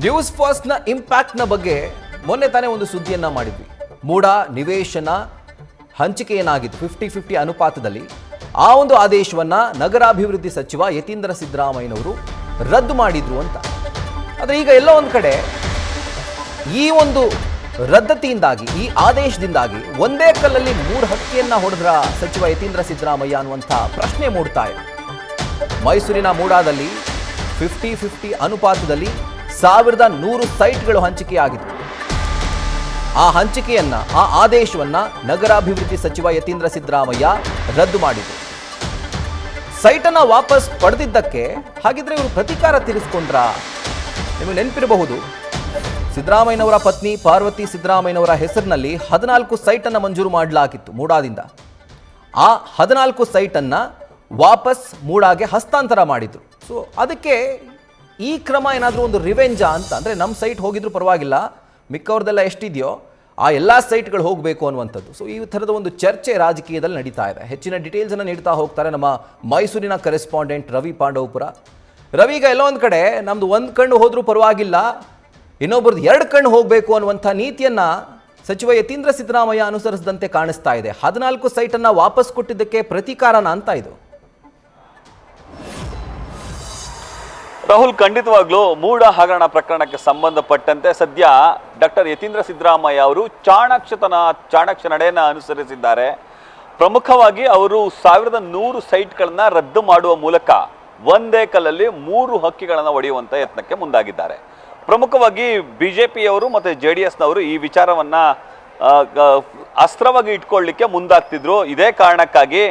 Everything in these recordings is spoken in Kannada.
ನ್ಯೂಸ್ ಫಸ್ಟ್ನ ಇಂಪ್ಯಾಕ್ಟ್ನ ಬಗ್ಗೆ ಮೊನ್ನೆ ತಾನೇ ಒಂದು ಸುದ್ದಿಯನ್ನ ಮಾಡಿದ್ವಿ. ಮೂಡ ನಿವೇಶನ ಹಂಚಿಕೆ ಏನಾಗಿತ್ತು 50-50 ಅನುಪಾತದಲ್ಲಿ ಆ ಒಂದು ಆದೇಶವನ್ನ ನಗರಾಭಿವೃದ್ಧಿ ಸಚಿವ ಯತೀಂದ್ರ ಸಿದ್ದರಾಮಯ್ಯನವರು ರದ್ದು ಮಾಡಿದ್ರು ಅಂತ. ಆದರೆ ಈಗ ಎಲ್ಲೋ ಒಂದು ಕಡೆ ಈ ಒಂದು ರದ್ದತಿಯಿಂದಾಗಿ, ಈ ಆದೇಶದಿಂದಾಗಿ ಒಂದೇ ಕಲ್ಲಲ್ಲಿ 3 ಹಕ್ಕಿಯನ್ನ ಹೊಡೆದ್ರ ಸಚಿವ ಯತೀಂದ್ರ ಸಿದ್ದರಾಮಯ್ಯ ಅನ್ನುವಂಥ ಪ್ರಶ್ನೆ ಮೂಡ್ತಾ ಇದೆ. ಮೈಸೂರಿನ ಮೂಡಾದಲ್ಲಿ 50-50 ಅನುಪಾತದಲ್ಲಿ 1100 ಸೈಟ್ಗಳು ಹಂಚಿಕೆಯಾಗಿತ್ತು. ಆ ಹಂಚಿಕೆಯನ್ನ, ಆ ಆದೇಶವನ್ನ ನಗರಾಭಿವೃದ್ಧಿ ಸಚಿವ ಯತೀಂದ್ರ ಸಿದ್ದರಾಮಯ್ಯ ರದ್ದು ಮಾಡಿದ್ರು. ಸೈಟನ್ನ ವಾಪಸ್ ಪಡೆದಿದ್ದಕ್ಕೆ ಹಾಗಿದ್ರೆ ಇವರು ಪ್ರತೀಕಾರ ತೀರಿಸಿಕೊಂಡ್ರ? ನಿಮಗೆ ನೆನಪಿರಬಹುದು, ಸಿದ್ದರಾಮಯ್ಯನವರ ಪತ್ನಿ ಪಾರ್ವತಿ ಸಿದ್ದರಾಮಯ್ಯನವರ ಹೆಸರಿನಲ್ಲಿ 14 ಸೈಟನ್ನು ಮಂಜೂರು ಮಾಡಲಾಗಿತ್ತು ಮೂಡಾದಿಂದ. ಆ 14 ಸೈಟನ್ನು ವಾಪಸ್ ಮೂಡಾಗೆ ಹಸ್ತಾಂತರ ಮಾಡಿದ್ರು. ಸೊ ಅದಕ್ಕೆ ಈ ಕ್ರಮ ಏನಾದರೂ ಒಂದು ರಿವೆಂಜಾ ಅಂತ, ಅಂದರೆ ನಮ್ಮ ಸೈಟ್ ಹೋಗಿದ್ರು ಪರವಾಗಿಲ್ಲ, ಮಿಕ್ಕವ್ರದೆಲ್ಲ ಎಷ್ಟಿದೆಯೋ ಆ ಎಲ್ಲ ಸೈಟ್ಗಳು ಹೋಗಬೇಕು ಅನ್ನುವಂಥದ್ದು. ಸೊ ಈ ಥರದ ಒಂದು ಚರ್ಚೆ ರಾಜಕೀಯದಲ್ಲಿ ನಡೀತಾ ಇದೆ. ಹೆಚ್ಚಿನ ಡೀಟೇಲ್ಸನ್ನು ನೀಡ್ತಾ ಹೋಗ್ತಾರೆ ನಮ್ಮ ಮೈಸೂರಿನ ಕರೆಸ್ಪಾಂಡೆಂಟ್ ರವಿ ಪಾಂಡವಪುರ. ರವಿ, ಈಗ ಎಲ್ಲೋ ಒಂದು ಕಡೆ ನಮ್ದು ಒಂದು ಕಣ್ಣು ಹೋದ್ರೂ ಪರವಾಗಿಲ್ಲ, ಇನ್ನೊಬ್ಬರದ್ದು 2 ಕಣ್ಣು ಹೋಗಬೇಕು ಅನ್ನುವಂಥ ನೀತಿಯನ್ನ ಸಚಿವ ಯತೀಂದ್ರ ಸಿದ್ದರಾಮಯ್ಯ ಅನುಸರಿಸಿದಂತೆ ಕಾಣಿಸ್ತಾ ಇದೆ. 14 ಸೈಟನ್ನು ವಾಪಸ್ ಕೊಟ್ಟಿದ್ದಕ್ಕೆ ಪ್ರತೀಕಾರನ ಅಂತ ಇದು? ರಾಹುಲ್, ಖಂಡಿತವಾಗ್ಲೂ ಮೂಡ ಹಗರಣ ಪ್ರಕರಣಕ್ಕೆ ಸಂಬಂಧಪಟ್ಟಂತೆ ಸದ್ಯ ಡಾಕ್ಟರ್ ಯತೀಂದ್ರ ಸಿದ್ದರಾಮಯ್ಯ ಅವರು ಚಾಣಾಕ್ಷ ನಡೆಯನ್ನು ಅನುಸರಿಸಿದ್ದಾರೆ. ಪ್ರಮುಖವಾಗಿ ಅವರು 1100 ಸೈಟ್ಗಳನ್ನ ರದ್ದು ಮಾಡುವ ಮೂಲಕ ಒಂದೇ ಕಲ್ಲಲ್ಲಿ 3 ಹಕ್ಕಿಗಳನ್ನು ಹೊಡೆಯುವಂತ ಯತ್ನಕ್ಕೆ ಮುಂದಾಗಿದ್ದಾರೆ. ಪ್ರಮುಖವಾಗಿ ಬಿಜೆಪಿಯವರು ಮತ್ತು JDSನವರು ಈ ವಿಚಾರವನ್ನ ಅಸ್ತ್ರವಾಗಿ ಇಟ್ಕೊಳ್ಳಿಕ್ಕೆ ಮುಂದಾಗ್ತಿದ್ರು. ಇದೇ ಕಾರಣಕ್ಕಾಗಿ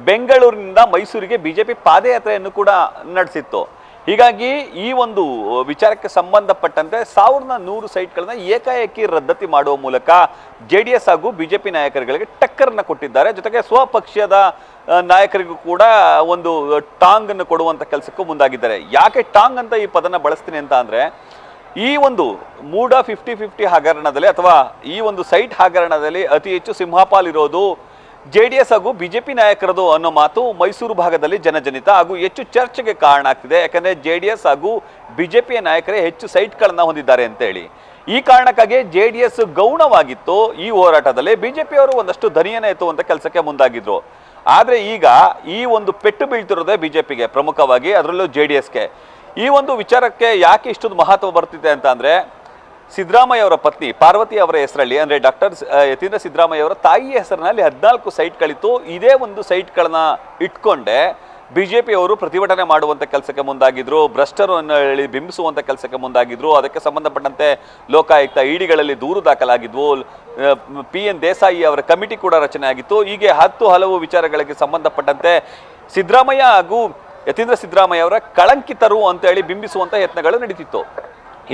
ಬೆಂಗಳೂರಿನಿಂದ ಮೈಸೂರಿಗೆ ಬಿಜೆಪಿ ಪಾದಯಾತ್ರೆಯನ್ನು ಕೂಡ ನಡೆಸಿತ್ತು. ಹೀಗಾಗಿ ಈ ಒಂದು ವಿಚಾರಕ್ಕೆ ಸಂಬಂಧಪಟ್ಟಂತೆ 1100 ಸೈಟ್ಗಳನ್ನ ಏಕಾಏಕಿ ರದ್ದತಿ ಮಾಡುವ ಮೂಲಕ JDS ಹಾಗೂ ಬಿಜೆಪಿ ನಾಯಕರುಗಳಿಗೆ ಟಕ್ಕರ್ನ ಕೊಟ್ಟಿದ್ದಾರೆ. ಜೊತೆಗೆ ಸ್ವಪಕ್ಷದ ನಾಯಕರಿಗೂ ಕೂಡ ಒಂದು ಟಾಂಗ್ ಅನ್ನು ಕೊಡುವಂತ ಕೆಲಸಕ್ಕೂ ಮುಂದಾಗಿದ್ದಾರೆ. ಯಾಕೆ ಟಾಂಗ್ ಅಂತ ಈ ಪದನ ಬಳಸ್ತೀನಿ ಅಂತ ಅಂದ್ರೆ, ಈ ಒಂದು ಮೂಡ 50-50 ಹಗರಣದಲ್ಲಿ ಅಥವಾ ಈ ಒಂದು ಸೈಟ್ ಹಗರಣದಲ್ಲಿ ಅತಿ ಹೆಚ್ಚು ಸಿಂಹಪಾಲಿರೋದು JDS ಹಾಗೂ ಬಿಜೆಪಿ ನಾಯಕರದು ಅನ್ನೋ ಮಾತು ಮೈಸೂರು ಭಾಗದಲ್ಲಿ ಜನಜನಿತ ಹಾಗೂ ಹೆಚ್ಚು ಚರ್ಚೆಗೆ ಕಾರಣ ಆಗ್ತಿದೆ. ಯಾಕಂದ್ರೆ JDS ಹಾಗೂ ಬಿಜೆಪಿಯ ನಾಯಕರೇ ಹೆಚ್ಚು ಸೈಟ್ಗಳನ್ನ ಹೊಂದಿದ್ದಾರೆ ಅಂತ ಹೇಳಿ. ಈ ಕಾರಣಕ್ಕಾಗಿ JDS ಗೌಣವಾಗಿತ್ತು ಈ ಹೋರಾಟದಲ್ಲಿ. ಬಿಜೆಪಿಯವರು ಒಂದಷ್ಟು ದನಿಯನ್ನ ಎತ್ತುವಂತ ಕೆಲಸಕ್ಕೆ ಮುಂದಾಗಿದ್ರು. ಆದ್ರೆ ಈಗ ಈ ಒಂದು ಪೆಟ್ಟು ಬೀಳ್ತಿರೋದೇ ಬಿಜೆಪಿಗೆ, ಪ್ರಮುಖವಾಗಿ ಅದರಲ್ಲೂ JDSಗೆ. ಈ ಒಂದು ವಿಚಾರಕ್ಕೆ ಯಾಕೆ ಇಷ್ಟೊಂದು ಮಹತ್ವ ಬರ್ತಿದೆ ಅಂತ ಅಂದ್ರೆ, ಸಿದ್ದರಾಮಯ್ಯ ಅವರ ಪತ್ನಿ ಪಾರ್ವತಿ ಅವರ ಹೆಸರಲ್ಲಿ, ಅಂದ್ರೆ ಡಾಕ್ಟರ್ ಯತೀಂದ್ರ ಸಿದ್ದರಾಮಯ್ಯ ಅವರ ತಾಯಿಯ ಹೆಸರಿನಲ್ಲಿ 14 ಸೈಟ್ಗಳಿತ್ತು. ಇದೇ ಒಂದು ಸೈಟ್ಗಳನ್ನ ಇಟ್ಕೊಂಡೆ ಬಿಜೆಪಿ ಅವರು ಪ್ರತಿಭಟನೆ ಮಾಡುವಂತ ಕೆಲಸಕ್ಕೆ ಮುಂದಾಗಿದ್ರು, ಭ್ರಷ್ಟರು ಹೇಳಿ ಬಿಂಬಿಸುವಂತ ಕೆಲಸಕ್ಕೆ ಮುಂದಾಗಿದ್ರು. ಅದಕ್ಕೆ ಸಂಬಂಧಪಟ್ಟಂತೆ ಲೋಕಾಯುಕ್ತ ಇಡಿಗಳಲ್ಲಿ ದೂರು ದಾಖಲಾಗಿದ್ವು. PN ದೇಸಾಯಿ ಅವರ ಕಮಿಟಿ ಕೂಡ ರಚನೆ ಆಗಿತ್ತು. ಹೀಗೆ 10 ಹಲವು ವಿಚಾರಗಳಿಗೆ ಸಂಬಂಧಪಟ್ಟಂತೆ ಸಿದ್ದರಾಮಯ್ಯ ಹಾಗೂ ಯತೀಂದ್ರ ಸಿದ್ದರಾಮಯ್ಯ ಅವರ ಕಳಂಕಿತರು ಅಂತ ಹೇಳಿ ಬಿಂಬಿಸುವಂತ ಯತ್ನಗಳು ನಡೀತಿತ್ತು.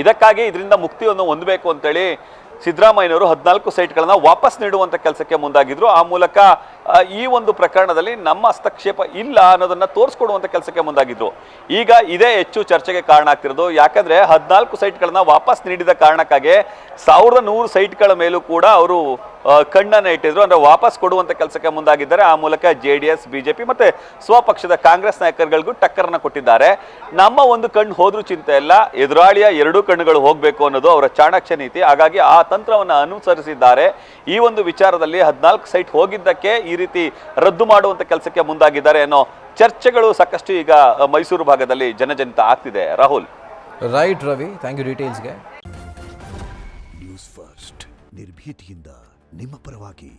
ಇದಕ್ಕಾಗಿ ಇದರಿಂದ ಮುಕ್ತಿಯನ್ನು ಹೊಂದಬೇಕು ಅಂತೇಳಿ ಸಿದ್ದರಾಮಯ್ಯನವರು 14 ಸೈಟ್ಗಳನ್ನ ವಾಪಸ್ ನೀಡುವಂತ ಕೆಲಸಕ್ಕೆ ಮುಂದಾಗಿದ್ರು. ಆ ಮೂಲಕ ಈ ಒಂದು ಪ್ರಕರಣದಲ್ಲಿ ನಮ್ಮ ಹಸ್ತಕ್ಷೇಪ ಇಲ್ಲ ಅನ್ನೋದನ್ನ ತೋರಿಸ್ಕೊಡುವಂತ ಕೆಲಸಕ್ಕೆ ಮುಂದಾಗಿದ್ರು. ಈಗ ಇದೇ ಹೆಚ್ಚು ಚರ್ಚೆಗೆ ಕಾರಣ ಆಗ್ತಿರೋದು. ಯಾಕಂದ್ರೆ 14 ಸೈಟ್ಗಳನ್ನ ವಾಪಸ್ ನೀಡಿದ ಕಾರಣಕ್ಕಾಗಿ 1100 ಸೈಟ್ಗಳ ಮೇಲೂ ಕೂಡ ಅವರು ಕಣ್ಣನ್ನ ಇಟ್ಟಿದ್ರು, ಅಂದ್ರೆ ವಾಪಸ್ ಕೊಡುವಂತ ಕೆಲಸಕ್ಕೆ ಮುಂದಾಗಿದ್ದಾರೆ. ಆ ಮೂಲಕ JDS, ಬಿಜೆಪಿ ಮತ್ತೆ ಸ್ವಪಕ್ಷದ ಕಾಂಗ್ರೆಸ್ ನಾಯಕರುಗಳಿಗೂ ಟಕ್ಕರ್ನ ಕೊಟ್ಟಿದ್ದಾರೆ. ನಮ್ಮ ಒಂದು ಕಣ್ಣು ಹೋದ್ರೂ ಚಿಂತೆ ಇಲ್ಲ, ಎದುರಾಳಿಯ 2 ಕಣ್ಣುಗಳು ಹೋಗ್ಬೇಕು ಅನ್ನೋದು ಅವರ ಚಾಣಾಕ್ಷ ನೀತಿ. ಹಾಗಾಗಿ ಆ ತಂತ್ರವನ್ನು ಅನುಸರಿಸಿದ್ದಾರೆ. ಈ ಒಂದು ವಿಚಾರದಲ್ಲಿ 14 ಸೈಟ್ ಹೋಗಿದ್ದಕ್ಕೆ ಈ ರೀತಿ ರದ್ದು ಮಾಡುವಂತ ಕೆಲಸಕ್ಕೆ ಮುಂದಾಗಿದ್ದಾರೆ ಅನ್ನೋ ಚರ್ಚೆಗಳು ಸಾಕಷ್ಟು ಈಗ ಮೈಸೂರು ಭಾಗದಲ್ಲಿ ಜನಜನಿತ ಆಗ್ತಿದೆ. Rahul. Right Ravi, thank you ಡೀಟೇಲ್ಸ್ಗೆ. ನ್ಯೂಸ್ ಫಸ್ಟ್ ನಿರ್ಭೀತಿಯಿಂದ ನಿಮ್ಮ ಪರವಾಗಿ.